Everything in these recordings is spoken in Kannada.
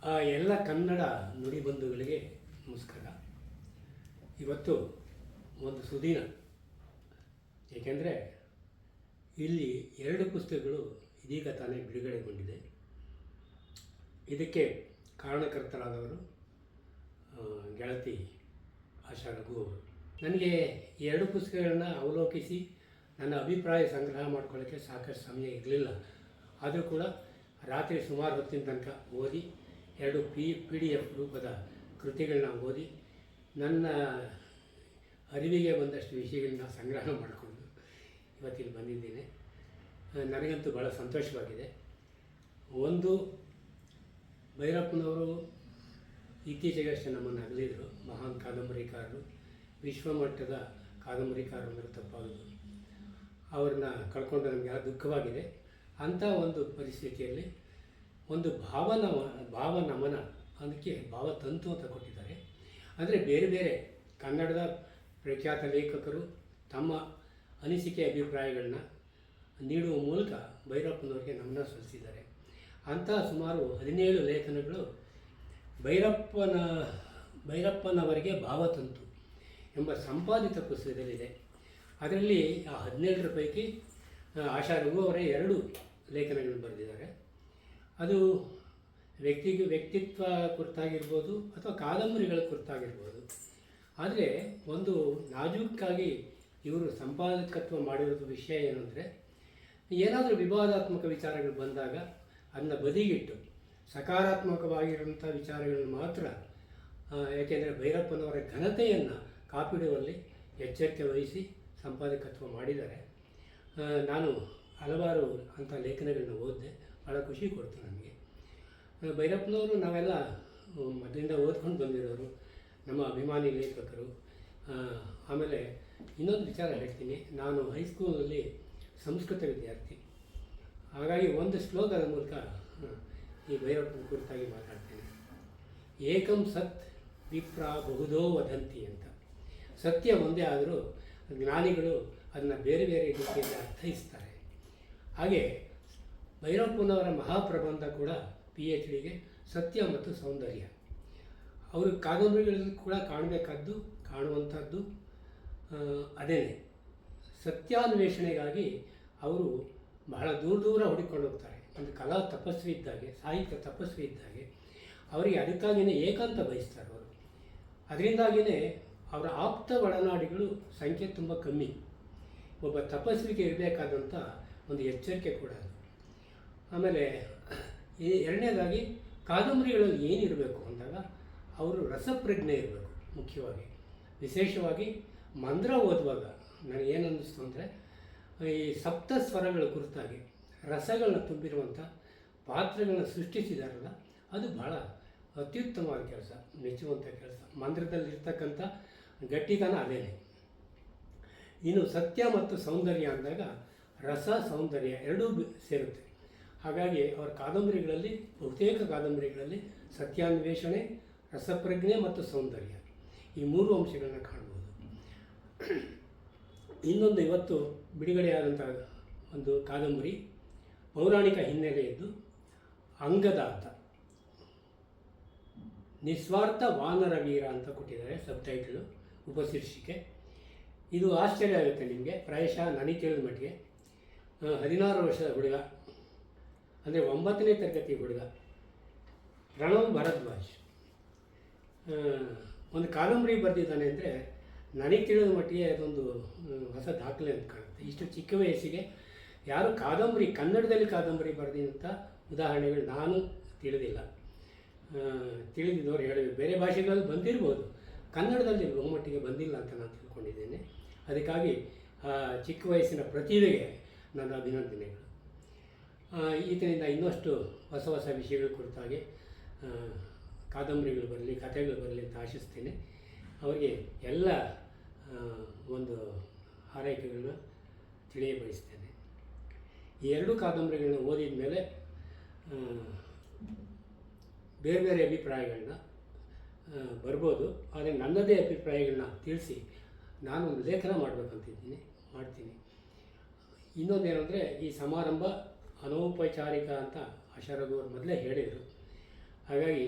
ಎಲ್ಲ ಕನ್ನಡ ನುಡಿಬಂಧುಗಳಿಗೆ ನಮಸ್ಕಾರ. ಇವತ್ತು ಒಂದು ಸುದಿನ, ಏಕೆಂದರೆ ಇಲ್ಲಿ 2 ಪುಸ್ತಕಗಳು ಇದೀಗ ತಾನೇ ಬಿಡುಗಡೆಗೊಂಡಿದೆ. ಇದಕ್ಕೆ ಕಾರಣಕರ್ತರಾದವರು ಗೆಳತಿ ಆಶಾ ರಘು ಅವರು. ನನಗೆ 2 ಪುಸ್ತಕಗಳನ್ನ ಅವಲೋಕಿಸಿ ನನ್ನ ಅಭಿಪ್ರಾಯ ಸಂಗ್ರಹ ಮಾಡ್ಕೊಳ್ಳೋಕ್ಕೆ ಸಾಕಷ್ಟು ಸಮಯ ಇರಲಿಲ್ಲ. ಆದರೂ ಕೂಡ ರಾತ್ರಿ ಸುಮಾರು ಹೊತ್ತಿನ ತನಕ ಓದಿ 2 PDF ರೂಪದ ಕೃತಿಗಳನ್ನ ಓದಿ ನನ್ನ ಅರಿವಿಗೆ ಬಂದಷ್ಟು ವಿಷಯಗಳನ್ನ ಸಂಗ್ರಹ ಮಾಡಿಕೊಂಡು ಇವತ್ತಿಲ್ಲಿ ಬಂದಿದ್ದೀನಿ. ನನಗಂತೂ ಭಾಳ ಸಂತೋಷವಾಗಿದೆ. ಒಂದು, ಭೈರಪ್ಪನವರು ಇತ್ತೀಚೆಗಷ್ಟೇ ನಮ್ಮನ್ನು ಅಗಲಿದರು. ಮಹಾನ್ ಕಾದಂಬರಿಕಾರರು, ವಿಶ್ವಮಟ್ಟದ ಕಾದಂಬರಿಕಾರರು ಅಂದರೆ ತಪ್ಪಾಗೋದು. ಅವ್ರನ್ನ ಕಳ್ಕೊಂಡು ನಮಗೆ ದುಃಖವಾಗಿದೆ. ಅಂಥ ಒಂದು ಪರಿಸ್ಥಿತಿಯಲ್ಲಿ ಒಂದು ಭಾವನಮನ, ಅದಕ್ಕೆ ಭಾವತಂತು ಅಂತ ಕೊಟ್ಟಿದ್ದಾರೆ. ಅಂದರೆ ಬೇರೆ ಬೇರೆ ಕನ್ನಡದ ಪ್ರಖ್ಯಾತ ಲೇಖಕರು ತಮ್ಮ ಅನಿಸಿಕೆ ಅಭಿಪ್ರಾಯಗಳನ್ನ ನೀಡುವ ಮೂಲಕ ಭೈರಪ್ಪನವರಿಗೆ ನಮನ ಸಲ್ಲಿಸಿದ್ದಾರೆ. ಅಂಥ ಸುಮಾರು 17 ಲೇಖನಗಳು ಭೈರಪ್ಪನವರಿಗೆ ಭಾವತಂತು ಎಂಬ ಸಂಪಾದಿತ ಪುಸ್ತಕದಲ್ಲಿದೆ. ಅದರಲ್ಲಿ ಆ 17 ಪೈಕಿ ಆಶಾ ರಘು ಅವರೇ 2 ಲೇಖನಗಳನ್ನು ಬರೆದಿದ್ದಾರೆ. ಅದು ವ್ಯಕ್ತಿತ್ವ ಕುರಿತಾಗಿರ್ಬೋದು ಅಥವಾ ಕಾದಂಬರಿಗಳ ಕುರಿತಾಗಿರ್ಬೋದು. ಆದರೆ ಒಂದು ನಾಜೂಕಾಗಿ ಇವರು ಸಂಪಾದಕತ್ವ ಮಾಡಿರೋದು ವಿಷಯ ಏನು ಅಂದರೆ, ಏನಾದರೂ ವಿವಾದಾತ್ಮಕ ವಿಚಾರಗಳು ಬಂದಾಗ ಅದನ್ನ ಬದಿಗಿಟ್ಟು ಸಕಾರಾತ್ಮಕವಾಗಿರುವಂಥ ವಿಚಾರಗಳನ್ನು ಮಾತ್ರ, ಏಕೆಂದರೆ ಭೈರಪ್ಪನವರ ಘನತೆಯನ್ನು ಕಾಪಿಡುವಲ್ಲಿ ಎಚ್ಚರಿಕೆ ವಹಿಸಿ ಸಂಪಾದಕತ್ವ ಮಾಡಿದ್ದಾರೆ. ನಾನು ಹಲವಾರು ಅಂಥ ಲೇಖನಗಳನ್ನ ಓದಿದೆ. ಭಾಳ ಖುಷಿ ಕೊಡ್ತು ನನಗೆ. ಭೈರಪ್ಪನವರು ನಾವೆಲ್ಲ ಮೊದಲಿಂದ ಓದ್ಕೊಂಡು ಬಂದಿರೋರು, ನಮ್ಮ ಅಭಿಮಾನಿ ಲೇಖಕರು. ಆಮೇಲೆ ಇನ್ನೊಂದು ವಿಚಾರ ಹೇಳ್ತೀನಿ. ನಾನು ಹೈಸ್ಕೂಲಲ್ಲಿ ಸಂಸ್ಕೃತ ವಿದ್ಯಾರ್ಥಿ. ಹಾಗಾಗಿ ಒಂದು ಶ್ಲೋಕದ ಮೂಲಕ ಈ ಭೈರಪ್ಪನ ಕುರಿತಾಗಿ ಮಾತಾಡ್ತೇನೆ. ಏಕಂ ಸತ್ ವಿಪ್ರ ಬಹುಧೋ ವದಂತಿ ಅಂತ. ಸತ್ಯ ಒಂದೇ ಆದರೂ ಜ್ಞಾನಿಗಳು ಅದನ್ನು ಬೇರೆ ಬೇರೆ ರೀತಿಯಲ್ಲಿ ಅರ್ಥೈಸ್ತಾರೆ. ಹಾಗೆ ಭೈರಪ್ಪನವರ ಮಹಾಪ್ರಬಂಧ ಕೂಡ PhDಗೆ ಸತ್ಯ ಮತ್ತು ಸೌಂದರ್ಯ. ಅವರು ಕಾದಂಬರಿಗಳಲ್ಲಿ ಕೂಡ ಕಾಣುವಂಥದ್ದು ಅದೇನೆ. ಸತ್ಯಾನ್ವೇಷಣೆಗಾಗಿ ಅವರು ಬಹಳ ದೂರ ಹುಡುಕೊಂಡು ಹೋಗ್ತಾರೆ. ಒಂದು ಕಲಾ ತಪಸ್ವಿ ಇದ್ದಾಗೆ, ಸಾಹಿತ್ಯ ತಪಸ್ವಿ ಇದ್ದಾಗೆ ಅವರಿಗೆ ಅದಕ್ಕಾಗಿಯೇ ಏಕಾಂತ ಬಯಸ್ತಾರೆ ಅವರು. ಅದರಿಂದಾಗಿಯೇ ಅವರ ಆಪ್ತ ಒಡನಾಡಿಗಳು ಸಂಖ್ಯೆ ತುಂಬ ಕಮ್ಮಿ. ಒಬ್ಬ ತಪಸ್ವಿಗೆ ಇರಬೇಕಾದಂಥ ಒಂದು ಎಚ್ಚರಿಕೆ ಕೂಡ ಅದು. ಆಮೇಲೆ ಎರಡನೇದಾಗಿ ಕಾದಂಬರಿಗಳಲ್ಲಿ ಏನಿರಬೇಕು ಅಂದಾಗ ಅವರು ರಸಪ್ರಜ್ಞೆ ಇರಬೇಕು. ಮುಖ್ಯವಾಗಿ ವಿಶೇಷವಾಗಿ ಮಂದ್ರ ಓದುವಾಗ ನನಗೇನು ಅನ್ನಿಸ್ತು ಅಂದರೆ, ಈ ಸಪ್ತ ಸ್ವರಗಳ ಕುರಿತಾಗಿ ರಸಗಳನ್ನ ತುಂಬಿರುವಂಥ ಪಾತ್ರಗಳನ್ನ ಸೃಷ್ಟಿಸಿದಾರಲ್ಲ, ಅದು ಭಾಳ ಅತ್ಯುತ್ತಮವಾದ ಕೆಲಸ, ಮೆಚ್ಚುವಂಥ ಕೆಲಸ. ಮಂತ್ರದಲ್ಲಿರ್ತಕ್ಕಂಥ ಗಟ್ಟಿತನ ಅದೇನೆ. ಇನ್ನು ಸತ್ಯ ಮತ್ತು ಸೌಂದರ್ಯ ಅಂದಾಗ ರಸ ಸೌಂದರ್ಯ ಎರಡೂ ಸೇರುತ್ತೆ. ಹಾಗಾಗಿ ಅವರ ಕಾದಂಬರಿಗಳಲ್ಲಿ, ಬಹುತೇಕ ಕಾದಂಬರಿಗಳಲ್ಲಿ ಸತ್ಯಾನ್ವೇಷಣೆ, ರಸಪ್ರಜ್ಞೆ ಮತ್ತು ಸೌಂದರ್ಯ, ಈ 3 ಅಂಶಗಳನ್ನ ಕಾಣ್ಬೋದು. ಇನ್ನೊಂದು ಇವತ್ತು ಬಿಡುಗಡೆಯಾದಂಥ ಒಂದು ಕಾದಂಬರಿ ಪೌರಾಣಿಕ ಹಿನ್ನೆಲೆಯದ್ದು, ಅಂಗದಾತ, ನಿಸ್ವಾರ್ಥ ವಾನರ ವೀರ ಅಂತ ಕೊಟ್ಟಿದ್ದಾರೆ ಸಬ್ಟೈಟಲು, ಉಪಶೀರ್ಷಿಕೆ. ಇದು ಆಶ್ಚರ್ಯ ಆಗುತ್ತೆ ನಿಮಗೆ. ಪ್ರಾಯಶಃ ನನಗೆ ತಿಳಿದ ಮಟ್ಟಿಗೆ 16 ವರ್ಷದ ಹುಡುಗ, ಅಂದರೆ 9ನೇ ತರಗತಿ ಹುಡುಗ ಪ್ರಣವ್ ಭರದ್ವಾಜ್ ಒಂದು ಕಾದಂಬರಿ ಬರೆದಿದ್ದಾನೆ ಅಂದರೆ ನನಗೆ ತಿಳಿದ ಮಟ್ಟಿಗೆ ಅದೊಂದು ಹೊಸ ದಾಖಲೆ ಅಂತ ಕಾಣುತ್ತೆ. ಇಷ್ಟು ಚಿಕ್ಕ ವಯಸ್ಸಿಗೆ ಯಾರು ಕನ್ನಡದಲ್ಲಿ ಕಾದಂಬರಿ ಬರೆದಂಥ ಉದಾಹರಣೆಗಳು ನಾನು ತಿಳಿದಿಲ್ಲ. ತಿಳಿದಿದ್ದವ್ರು ಹೇಳಬೇಕು. ಬೇರೆ ಭಾಷೆಗಳಲ್ಲಿ ಬಂದಿರ್ಬೋದು, ಕನ್ನಡದಲ್ಲಿ ಬಹುಮಟ್ಟಿಗೆ ಬಂದಿಲ್ಲ ಅಂತ ನಾನು ತಿಳ್ಕೊಂಡಿದ್ದೇನೆ. ಅದಕ್ಕಾಗಿ ಚಿಕ್ಕ ವಯಸ್ಸಿನ ಪ್ರತಿಭೆಗೆ ನನ್ನ ಅಭಿನಂದನೆಗಳು. ಈತನಿಂದ ಇನ್ನಷ್ಟು ಹೊಸ ಹೊಸ ವಿಷಯಗಳ ಕುರಿತಾಗಿ ಕಾದಂಬರಿಗಳು ಬರಲಿ, ಕಥೆಗಳು ಬರಲಿ ಅಂತ ಆಶಿಸ್ತೇನೆ. ಅವರಿಗೆ ಎಲ್ಲ ಒಂದು ಹಾರೈಕೆಗಳನ್ನ ತಿಳಿಯಬಯಸ್ತೇನೆ. ಈ 2 ಕಾದಂಬರಿಗಳನ್ನ ಓದಿದ ಮೇಲೆ ಬೇರೆ ಬೇರೆ ಅಭಿಪ್ರಾಯಗಳನ್ನ ಬರ್ಬೋದು. ಆದರೆ ನನ್ನದೇ ಅಭಿಪ್ರಾಯಗಳನ್ನ ತಿಳಿಸಿ ನಾನೊಂದು ಲೇಖನ ಮಾಡ್ತೀನಿ. ಇನ್ನೊಂದೇನೆಂದರೆ, ಈ ಸಮಾರಂಭ ಅನೌಪಚಾರಿಕ ಅಂತ ಆಶಾ ರಘು ಅವರು ಮೊದಲೇ ಹೇಳಿದರು. ಹಾಗಾಗಿ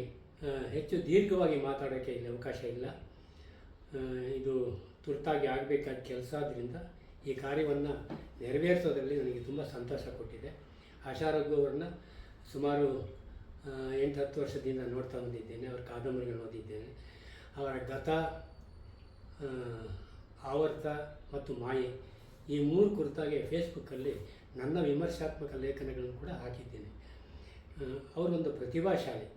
ಹೆಚ್ಚು ದೀರ್ಘವಾಗಿ ಮಾತಾಡೋಕ್ಕೆ ಇಲ್ಲಿ ಅವಕಾಶ ಇಲ್ಲ. ಇದು ತುರ್ತಾಗಿ ಆಗಬೇಕಾದ ಕೆಲಸ ಆದ್ದರಿಂದ ಈ ಕಾರ್ಯವನ್ನು ನೆರವೇರಿಸೋದ್ರಲ್ಲಿ ನನಗೆ ತುಂಬ ಸಂತೋಷ ಕೊಟ್ಟಿದೆ. ಆಶಾ ರಘು ಅವ್ರನ್ನ ಸುಮಾರು 8-10 ವರ್ಷದಿಂದ ನೋಡ್ತಾ ಬಂದಿದ್ದೇನೆ. ಅವರ ಕಾದಂಬರಿಗಳನ್ನು ಓದಿದ್ದೇನೆ. ಅವರ ಗತ, ಆವರ್ತ ಮತ್ತು ಮಾಯೆ ಈ 3 ಕುರಿತಾಗಿ ಫೇಸ್ಬುಕ್ಕಲ್ಲಿ ನನ್ನ ವಿಮರ್ಶಾತ್ಮಕ ಲೇಖನಗಳನ್ನು ಕೂಡ ಹಾಕಿದ್ದೇನೆ. ಅವರೊಂದು ಪ್ರತಿಭಾಶಾಲಿ.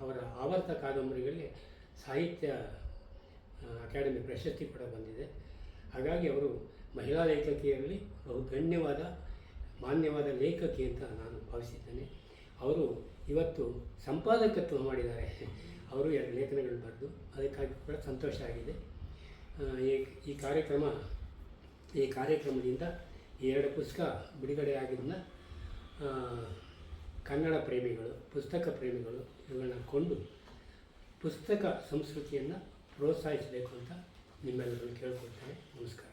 ಅವರ ಆವರ್ತ ಕಾದಂಬರಿಗಳಿಗೆ ಸಾಹಿತ್ಯ ಅಕಾಡೆಮಿ ಪ್ರಶಸ್ತಿ ಕೂಡ ಬಂದಿದೆ. ಹಾಗಾಗಿ ಅವರು ಮಹಿಳಾ ಲೇಖಕಿಯರಲ್ಲಿ ಬಹುಗಣ್ಯವಾದ ಮಾನ್ಯವಾದ ಲೇಖಕಿ ಅಂತ ನಾನು ಭಾವಿಸಿದ್ದೇನೆ. ಅವರು ಇವತ್ತು ಸಂಪಾದಕತ್ವ ಮಾಡಿದ್ದಾರೆ. ಅವರು 2 ಲೇಖನಗಳು ಬರೆದು, ಅದಕ್ಕಾಗಿ ಕೂಡ ಸಂತೋಷ ಆಗಿದೆ. ಈ ಕಾರ್ಯಕ್ರಮದಿಂದ ಈ 2 ಪುಸ್ತಕ ಬಿಡುಗಡೆ ಆಗಿದ್ದನ್ನ ಕನ್ನಡ ಪ್ರೇಮಿಗಳು, ಪುಸ್ತಕ ಪ್ರೇಮಿಗಳು ಇವುಗಳನ್ನ ಕೊಂಡು ಪುಸ್ತಕ ಸಂಸ್ಕೃತಿಯನ್ನು ಪ್ರೋತ್ಸಾಹಿಸಬೇಕು ಅಂತ ನಿಮ್ಮೆಲ್ಲರನ್ನು ಕೇಳ್ಕೊಳ್ತೇನೆ. ನಮಸ್ಕಾರ.